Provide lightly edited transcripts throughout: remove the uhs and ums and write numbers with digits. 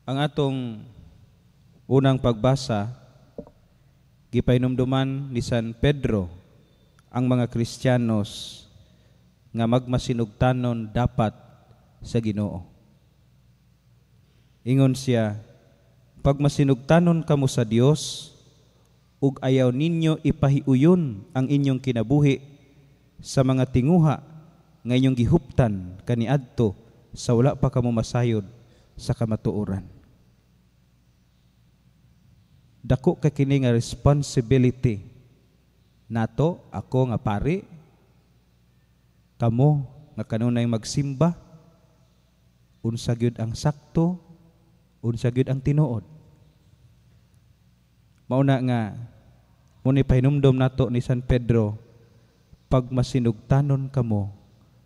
Ang atong unang pagbasa, gipainomduman ni San Pedro ang mga Kristiyanos nga magmasinugtanon dapat sa Ginoo. Ingon siya, pag masinugtanon kamo sa Dios, ug ayaw ninyo ipahiuyon ang inyong kinabuhi sa mga tinguha nga inyong gihuptan kaniadto sa wala pa kamo masayod sa kamatuoran. Dako ka kini nga responsibility nato, ako nga pari, kamo nga kanunay magsimba, unsa gyud ang sakto, unsa gyud ang tinuod. Mauna nga muni pahinumdom nato ni San Pedro, pag masinugtanon kamo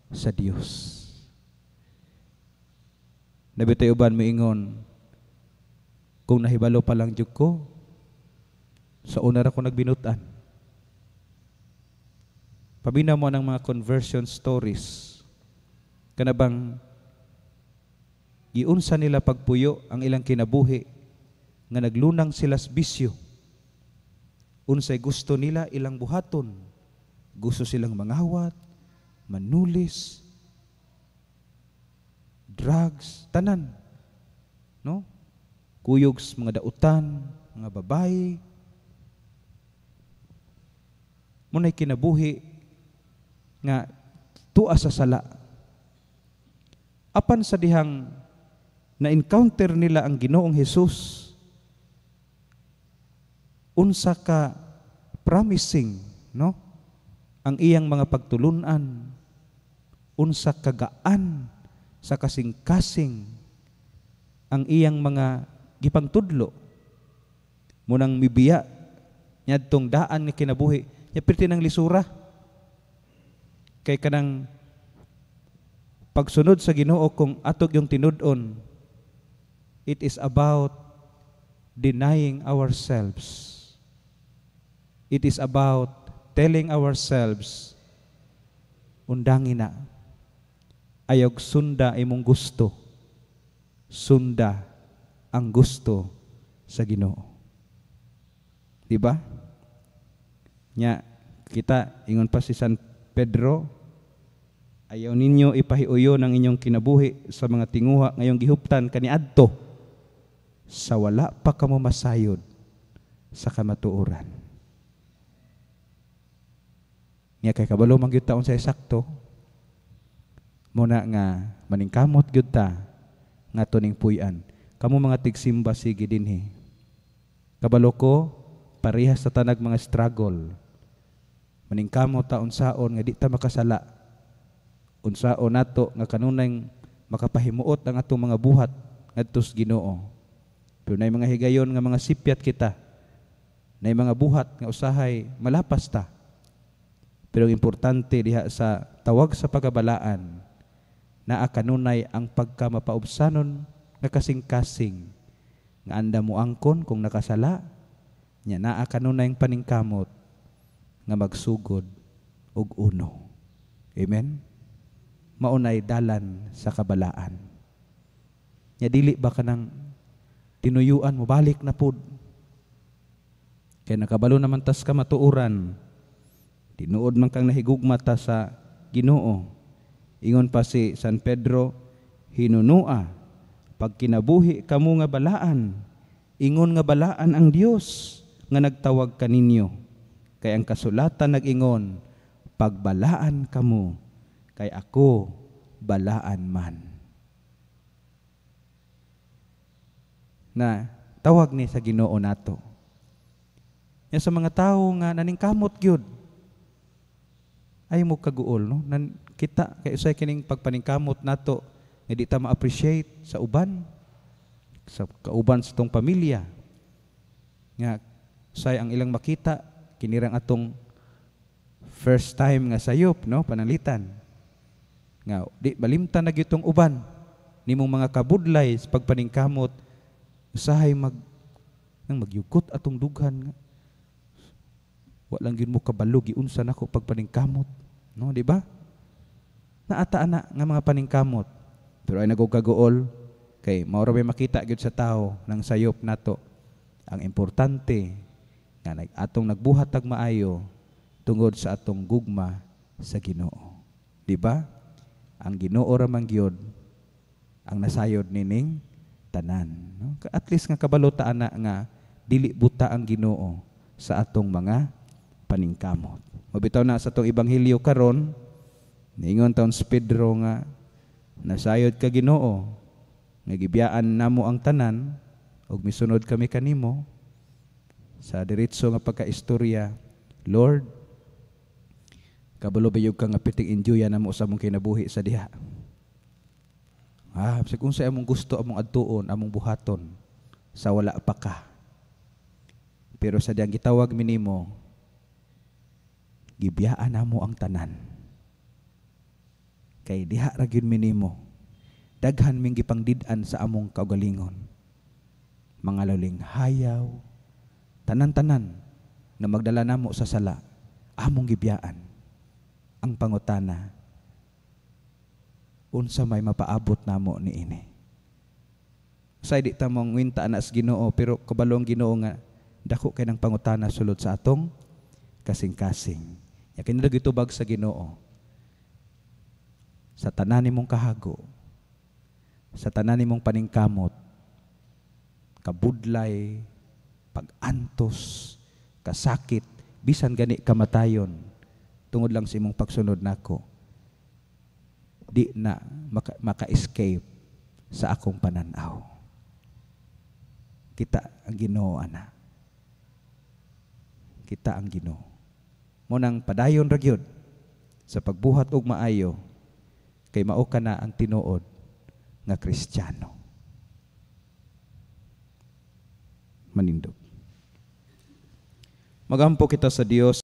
sa Dios. Nabitay uban moingon, kung nahibalo pa lang jud ko, sa una ra ko nagbinutan. Pabina mo ng mga conversion stories. Kanabang giunsa nila pagpuyo ang ilang kinabuhi nga naglunang sila sa bisyo. Unsay gusto nila ilang buhaton. Gusto silang mangawat, manulis, drugs, tanan. No? Kuyog sa mga dautan, mga babae. Muna'y kinabuhi nga tuwa sa sala. Apan sa dihang na-encounter nila ang Ginoong Hesus, unsa ka promising, no? Ang iyang mga pagtulunan, unsa kagaan sa kasing-kasing ang iyang mga gipangtudlo. Munang mibiya nyadtong daan nga kinabuhi, nya pirti ng lisura. Kay kanang pagsunod sa Ginoo kung atog yung tinud-on, it is about denying ourselves. It is about telling ourselves, undangin na, ayog sunda imong gusto, sunda ang gusto sa Ginoo. Diba? Nya, kita, ingon pa si San Pedro, ayaw ninyo ipahiuyo ng inyong kinabuhi sa mga tinguha ngayong gihuptan kaniadto sa wala pa kamo masayod sa kamatuoran. Nya kay kabalo man gyud taon sa eksakto, muna nga maningkamot gyud ta nga tuning puy-an. Kamo mga tigsimba sige dinhi. Kabalo ko parehas sa tanag mga struggle. Maningkamot ta unsaon nga di ta makasala. Unsaon nato nga kanunay makapahimuot ang atong mga buhat ngadto sa Ginoo. Pero nay mga higayon nga mga sipyat kita. Nay mga buhat nga usahay malapas ta. Pero importante diha sa tawag sa pagabalaan, naa kanunay ang pagkamapaubsanon nga kasing-kasing nga anda mo angkon kung nakasala, nya naa kanunay ang paningkamot nga magsugod og uno. Amen? Maunay dalan sa kabalaan. Nya dili ba kanang tinuyuan mo balik na pud? Kay nakabalo naman tas kamatuoran. Tinuod man kang nahigugma ta sa Ginoo. Ingon pa si San Pedro, hinunua, pag kinabuhi kamo nga balaan, ingon nga balaan ang Dios nga nagtawag kaninyo. Kay ang kasulatan nag-ingon, pagbalaan kamo, kay ako balaan man. Na tawag ni sa Ginoo nato. Yan sa mga tao nga naningkamot gyud, ay mo kaguol, no? Kita kay usay kining pagpaningkamot nato nga di ta ma-appreciate sa uban, sa kauban sa tong pamilya. Nga say ang ilang makita kinirang atong first time nga sayop, no, pananglitan. Nga di balimtan na gyud tong uban nimong mga kabudlay sa pagpaningkamot, usahay magyukot atong dughan nga. Wa lang gyud mo kabalo giunsa nako pagpaningkamot, no, di ba? Naata ana nga mga paningkamot. Pero ay nagogagool Kay mao ra may makita gyud sa tao nang sayop nato. Ang importante nga atong nagbuhat tag maayo tungod sa atong gugma sa Ginoo. Di ba? Ang Ginoo ra man gyud ang nasayod nining tanan. No? At least nga kabalota ana nga dili buta ang Ginoo sa atong mga paningkamot. Mabitaw na sa atong ebanghelyo karon, niingon taon si Pedro nga nasayod ka Ginoo, nga gibiyaan namo ang tanan ug misunod kami kanimo. Sa diretso nga pagkaistorya, Lord, kabalo bayog ka nga piting enjoyan namo sa among kinabuhi sa diha. Kung sa among gusto among adtuon, among buhaton sa wala pa ka. Pero sa diyang gitawag minimo, gibiyaan namo ang tanan. Kay diha ra gyud minimo, daghan ming gipangdid-an sa among kaugalingon. Mga laling hayaw, tanan-tanan na magdala namo sa sala, among gibiyaan. Ang pangutana, unsa may mapaabot namo niini. Say di ta mong winta na sa Ginoo, pero kabalong Ginoo nga dako kay nang pangutana sulod sa atong kasing-kasing. Ya kinala gitubag sa Ginoo. Sa tanan nimong kahago, sa tanan nimong paningkamot, kabudlay, pag-antos, kasakit, bisan gani kamatayon, tungod lang sa imong pagsunod nako, di na maka-escape sa akong pananaw. Kita ang Ginoo, ana. Kita ang Ginoo. Munang padayon ra gyud sa pagbuhat og maayo, kay mao ka na ang tinuod nga Kristiyano. Manindog. Magampo kita sa Dios.